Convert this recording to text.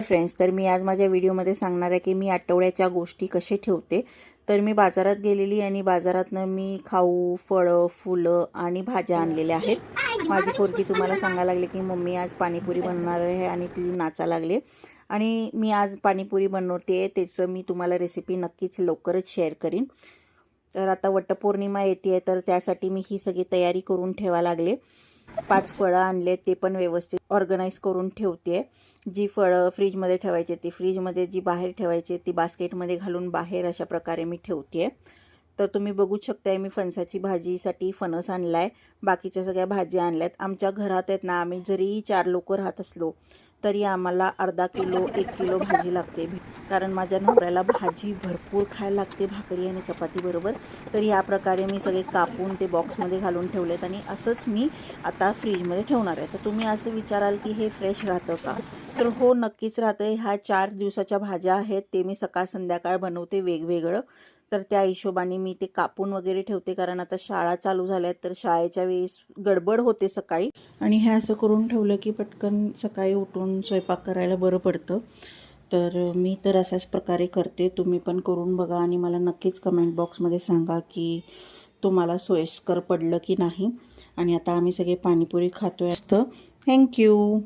Friends, तर मी आज माझ्या व्हिडिओमध्ये सांगणार आहे की मी आठवड्याच्या गोष्टी कसे ठेवते. तर मी बाजारात गेलेली आणि बाजारातनं मी खाऊ, फळं, फुलं आणि भाज्या आणलेल्या आहेत. माझी पोरगी तुम्हाला सांगायला लागली की मम्मी आज पाणीपुरी बनवणार आहे आणि ती नाचा लागले. आणि मी आज पाणीपुरी बनवते, त्याचं मी तुम्हाला रेसिपी नक्कीच लवकरच शेअर करीन. तर आता वटपौर्णिमा येते तर त्यासाठी मी ही सगळी तयारी करून ठेवायला लागले. 5 फळं आणले, ते पण व्यवस्थित ऑर्गनाईज करून ठेवते. जी फळं फ्रीजमध्ये ठेवायची ती फ्रीजमध्ये, जी बाहेर ठेवायची ती बास्केटमध्ये घालून बाहेर अशा प्रकारे मी ठेवते. तर तुम्ही बघू शकताय मी फणसाची भाजीसाठी फणस आणला आहे. बाकीच्या सगळ्या भाज्या आणल्यात. आमच्या घरात आहेत ना, आम्ही जरी 4 लोक राहत असलो तरी आम्हाला अर्धा किलो 1 किलो भाजी लागते. कारण माझ्या नवऱ्याला भाजी भरपूर खायला लागते भाकरी आणि चपातीबरोबर. तर ह्या प्रकारे मी सगळे कापून ते बॉक्समध्ये घालून ठेवलेत आणि असंच मी आता फ्रीजमध्ये ठेवणार आहे. तर तुम्ही असं विचाराल की हे फ्रेश राहतं का? तर हो, नक्कीच राहतं. ह्या 4 दिवसाच्या भाज्या आहेत, ते मी सकाळ संध्याकाळ बनवते वेगवेगळं. तर त्या हिशोबाने मी ते कापून वगैरे ठेवते, कारण आता शाळा चालू झाल्यात तर शाळेच्या वेळेस गडबड होते सकाळी. आणि हे असं करून ठेवलं की पटकन सकाळी उठून स्वयंपाक करायला बरं पडतं. तर मी तर अशाच प्रकारे करते. तुम्ही पण करून बघा आणि मला नक्कीच कमेंट बॉक्समध्ये सांगा की तुम्हाला सोयीस्कर पडलं की नाही. आणि आता आम्ही सगळे पाणीपुरी खातोय असतं. थँक्यू.